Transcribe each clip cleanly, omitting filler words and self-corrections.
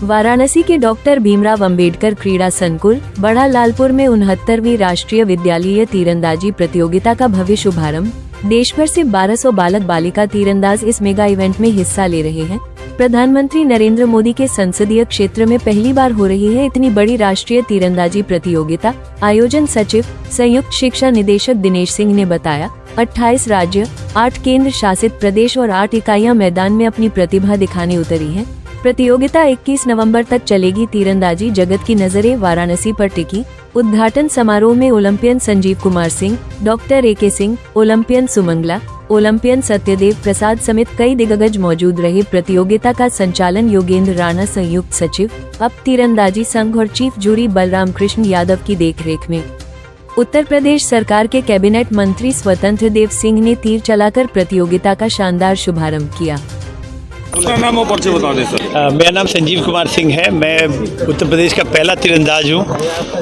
वाराणसी के डॉक्टर भीमराव अंबेडकर क्रीड़ा संकुल बड़ा लालपुर में 69वीं राष्ट्रीय विद्यालयीय तीरंदाजी प्रतियोगिता का भव्य शुभारंभ। देश भर से 1200 बालक बालिका तीरंदाज इस मेगा इवेंट में हिस्सा ले रहे हैं। प्रधानमंत्री नरेंद्र मोदी के संसदीय क्षेत्र में पहली बार हो रही है इतनी बड़ी राष्ट्रीय तीरंदाजी प्रतियोगिता। आयोजन सचिव संयुक्त शिक्षा निदेशक दिनेश सिंह ने बताया, 28 राज्य, 8 केंद्र शासित प्रदेश और 8 इकाइयां मैदान में अपनी प्रतिभा दिखाने उतरी हैं। प्रतियोगिता 21 नवंबर तक चलेगी। तीरंदाजी जगत की नजरें वाराणसी पर टिकी। उद्घाटन समारोह में Olympian Sanjeev Kumar Singh, doctor AK Singh, Olympian Sumangala, Olympian Satyadev Prasad समेत कई दिग्गज मौजूद रहे। प्रतियोगिता का संचालन योगेंद्र राणा, संयुक्त सचिव, अब तीरंदाजी संघ और चीफ जूरी बलराम कृष्ण यादव की देखरेख में। उत्तर प्रदेश सरकार के कैबिनेट मंत्री स्वतंत्र देव सिंह ने तीर चलाकर प्रतियोगिता का शानदार शुभारंभ किया। अपना नाम और परिचय बता दें सर। मेरा नाम संजीव कुमार सिंह है। मैं उत्तर प्रदेश का पहला तीरंदाज हूँ।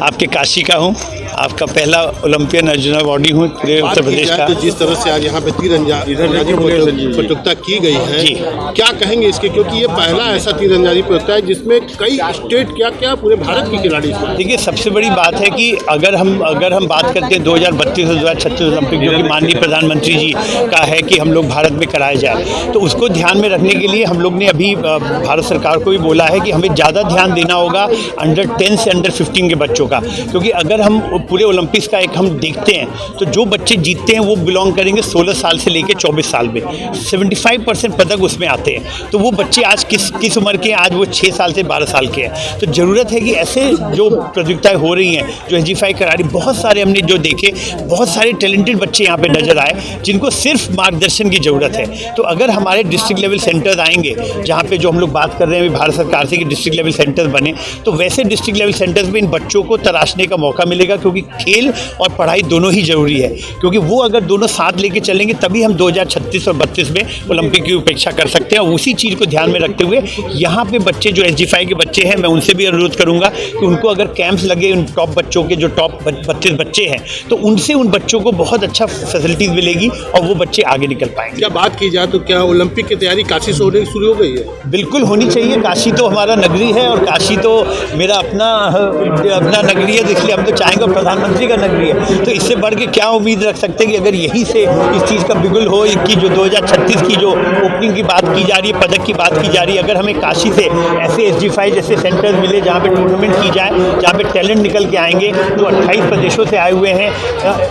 आपके काशी का हूँ। आपका पहला ओलंपियन अर्जुन अवार्डी हूँ पूरे उत्तर प्रदेश का। तो जिस तरह से आज यहाँ पे तीरंदाजी प्रतियोगिता की गई है, क्या कहेंगे इसके, क्योंकि ये पहला ऐसा तीरंदाजी प्रतियोगिता है जिसमें कई स्टेट क्या पूरे भारत के खिलाड़ी। देखिए, सबसे बड़ी बात है कि अगर हम बात करते हैं 2032 और 2036 ओलंपिक जो कि माननीय प्रधानमंत्री जी का है कि हम लोग भारत में कराए जाए, तो उसको ध्यान में रखने के लिए हम लोग ने अभी भारत सरकार को भी बोला है कि हमें ज़्यादा ध्यान देना होगा अंडर 10 से अंडर 15 के बच्चों का, क्योंकि अगर हम पूरे ओलंपिक्स का हम देखते हैं तो जो बच्चे जीतते हैं वो बिलोंग करेंगे 16 साल से लेकर 24 साल में। 75% पदक उसमें आते हैं। तो वो बच्चे आज किस उम्र के हैं? आज वो 6 साल से 12 साल के हैं। तो ज़रूरत है कि ऐसे जो प्रतियोगिताएं हो रही हैं, जो SG5 करा रही, बहुत सारे हमने जो देखे, बहुत सारे टैलेंटेड बच्चे यहाँ पे नजर आए जिनको सिर्फ मार्गदर्शन की ज़रूरत है। तो अगर हमारे डिस्ट्रिक्ट लेवल सेंटर्स आएंगे, जहाँ पे जो हम लोग बात कर रहे हैं भारत सरकार से कि डिस्ट्रिक्ट लेवल सेंटर्स बने, तो वैसे डिस्ट्रिक्ट लेवल सेंटर्स में इन बच्चों को तराशने का मौका मिलेगा, क्योंकि खेल और पढ़ाई दोनों ही जरूरी है। क्योंकि वो अगर दोनों साथ लेके चलेंगे तभी हम 2036 और 32 में ओलंपिक की उपेक्षा कर सकते हैं। और उसी चीज़ को ध्यान में रखते हुए यहाँ पे बच्चे जो SG5 के बच्चे हैं, मैं उनसे भी अनुरोध करूँगा कि उनको अगर कैंप्स लगे, उन टॉप बच्चों के जो टॉप 32 बच्चे हैं, तो उनसे उन बच्चों को बहुत अच्छा फैसिलिटीज़ मिलेगी और वो बच्चे आगे निकल पाएंगे। क्या बात की जाए तो क्या ओलंपिक की तैयारी काशी से होने शुरू हो गई है? बिल्कुल होनी चाहिए। काशी तो हमारा नगरी है और काशी तो मेरा अपना नगरी है, तो इसलिए हम तो चाहेंगे प्रधानमंत्री का नगरी है। तो इससे बढ़ के क्या उम्मीद रख सकते हैं कि अगर यहीं से इस चीज़ का बिगुल हो कि जो 2036 की जो ओपनिंग की बात की जा रही है, पदक की बात की जा रही है, अगर हमें काशी से ऐसे SG5 जैसे सेंटर्स मिले जहाँ पे टूर्नामेंट की जाए, जहाँ पे टैलेंट निकल के आएंगे, जो 28 प्रदेशों से आए हुए हैं,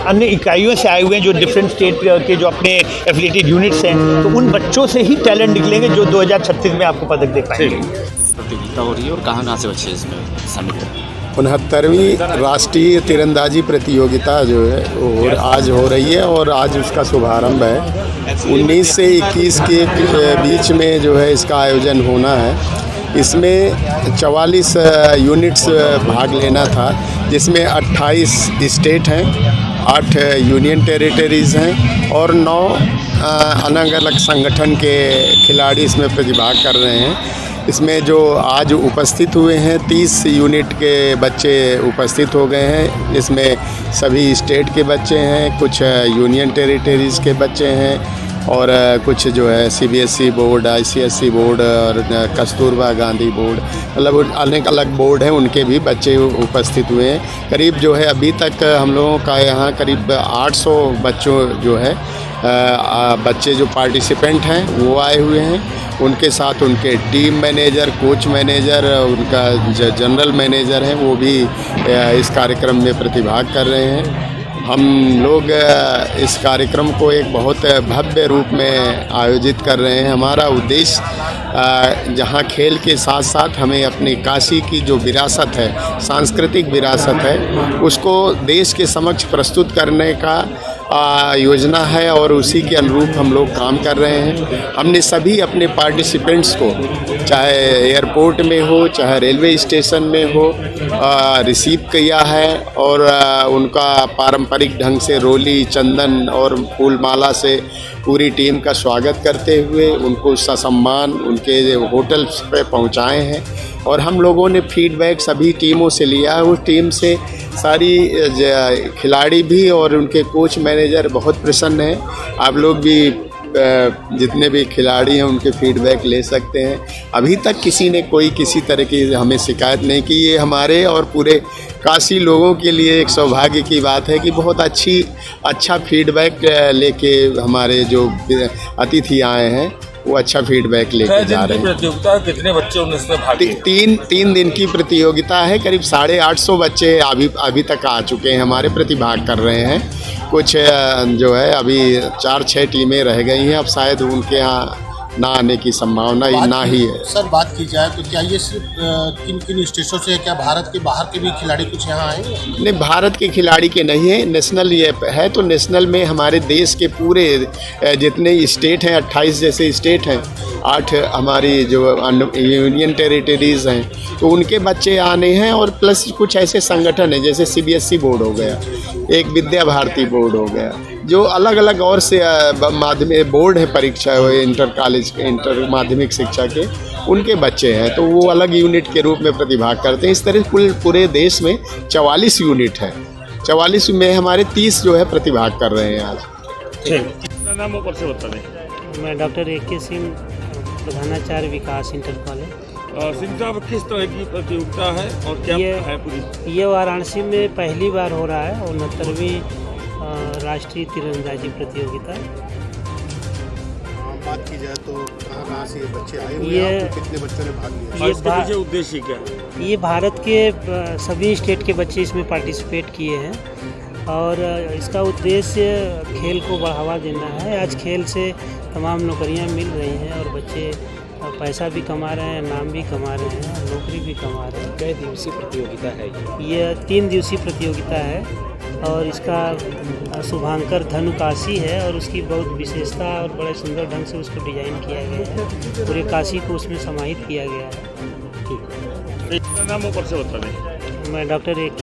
अन्य इकाइयों से आए हुए हैं, जो डिफरेंट स्टेट के जो अपने एफिलिएटेड यूनिट्स हैं, तो उन बच्चों से ही टैलेंट निकलेंगे जो 2036 में आपको पदक दे पाएंगे। प्रतियोगिता हो रही है और कहाँ से बच्चे इसमें शामिल हैं? 69वीं राष्ट्रीय तीरंदाजी प्रतियोगिता जो है वो आज हो रही है और आज उसका शुभारंभ है। 19 से 21 के बीच में जो है इसका आयोजन होना है। इसमें 44 यूनिट्स भाग लेना था, जिसमें 28 स्टेट हैं, 8 यूनियन टेरिटरीज़ हैं और 9 अलग अलग संगठन के खिलाड़ी इसमें प्रतिभाग कर रहे हैं। इसमें जो आज उपस्थित हुए हैं 30 यूनिट के बच्चे उपस्थित हो गए हैं। इसमें सभी स्टेट के बच्चे हैं, कुछ यूनियन टेरिटरीज़ के बच्चे हैं और कुछ जो है CBSE बोर्ड, ICSE बोर्ड और कस्तूरबा गांधी बोर्ड, मतलब अलग अलग बोर्ड हैं, उनके भी बच्चे उपस्थित हुए हैं। करीब जो है अभी तक हम लोगों का यहाँ करीब 800 बच्चों जो है बच्चे जो पार्टिसिपेंट हैं वो आए हुए हैं। उनके साथ उनके टीम मैनेजर, कोच मैनेजर, उनका जनरल मैनेजर हैं, वो भी इस कार्यक्रम में प्रतिभाग कर रहे हैं। हम लोग इस कार्यक्रम को एक बहुत भव्य रूप में आयोजित कर रहे हैं। हमारा उद्देश्य जहां खेल के साथ साथ हमें अपनी काशी की जो विरासत है, सांस्कृतिक विरासत है, उसको देश के समक्ष प्रस्तुत करने का योजना है और उसी के अनुरूप हम लोग काम कर रहे हैं। हमने सभी अपने पार्टिसिपेंट्स को, चाहे एयरपोर्ट में हो, चाहे रेलवे स्टेशन में हो, रिसीव किया है और उनका पारंपरिक ढंग से रोली, चंदन और फूलमाला से पूरी टीम का स्वागत करते हुए उनको ससम्मान उनके होटल्स पे पहुंचाए हैं। और हम लोगों ने फीडबैक सभी टीमों से लिया है। उस टीम से सारी खिलाड़ी भी और उनके कोच मैनेजर बहुत प्रसन्न हैं। आप लोग भी जितने भी खिलाड़ी हैं उनके फीडबैक ले सकते हैं। अभी तक किसी ने कोई किसी तरह की हमें शिकायत नहीं की। ये हमारे और पूरे काशी लोगों के लिए एक सौभाग्य की बात है कि बहुत अच्छा फीडबैक लेके हमारे जो अतिथि आए हैं वो अच्छा फीडबैक लेके जा रहे हैं। प्रतियोगिता कितने बच्चे उसमें भाग लिए? तीन दिन की प्रतियोगिता है। करीब 850 बच्चे अभी तक आ चुके हैं, हमारे प्रतिभाग कर रहे हैं। कुछ जो है अभी 4-6 टीमें रह गई हैं, अब शायद उनके यहाँ ना आने की संभावना ना ही है। सर बात की जाए तो क्या ये सिर्फ किन किन स्टेटों से है? क्या भारत के बाहर के भी खिलाड़ी कुछ यहाँ आए? नहीं, भारत के खिलाड़ी के नहीं है, नेशनल ये है। तो नेशनल में हमारे देश के पूरे जितने स्टेट हैं, 28 जैसे स्टेट हैं, 8 हमारी जो यूनियन टेरिटरीज़ हैं, तो उनके बच्चे आने हैं। और प्लस कुछ ऐसे संगठन हैं जैसे CBSE बोर्ड हो गया, एक विद्या भारती बोर्ड हो गया, जो अलग अलग और से माध्यमिक बोर्ड है, परीक्षा इंटर माध्यमिक शिक्षा के, उनके बच्चे हैं। तो वो अलग यूनिट के रूप में प्रतिभाग करते हैं। इस तरह पूरे देश में 44 यूनिट है। 44 में हमारे 30 जो है प्रतिभाग कर रहे हैं आज। नाम ऊपर से बता दें। मैं डॉक्टर AK सिंह, प्रधानाचार्य विकास इंटर कॉलेज। सिंह साहब, किस तरह की प्रतियोगिता है और क्या है पूरी? ये वाराणसी में पहली बार हो रहा है, 69वीं राष्ट्रीय तीरंदाजी प्रतियोगिता। बात की जाए तो कहाँ से ये बच्चे आए हुए ये हैं? कितने बच्चों ने भाग लिया? और इसके पीछे उद्देश्य क्या है? ये भारत के सभी स्टेट के बच्चे इसमें पार्टिसिपेट किए हैं और इसका उद्देश्य खेल को बढ़ावा देना है। आज खेल से तमाम नौकरियां मिल रही हैं और बच्चे पैसा भी कमा रहे हैं, नाम भी कमा रहे हैं, नौकरी भी कमा रहे हैं। कई दिवसीय प्रतियोगिता है ये 3 दिवसीय प्रतियोगिता है और इसका शुभांकर धनुकाशी है और उसकी बहुत विशेषता और बड़े सुंदर ढंग से उसको डिजाइन किया गया है। पूरे काशी को उसमें समाहित किया गया है। नाम ऊपर से बता दें। मैं डॉक्टर AK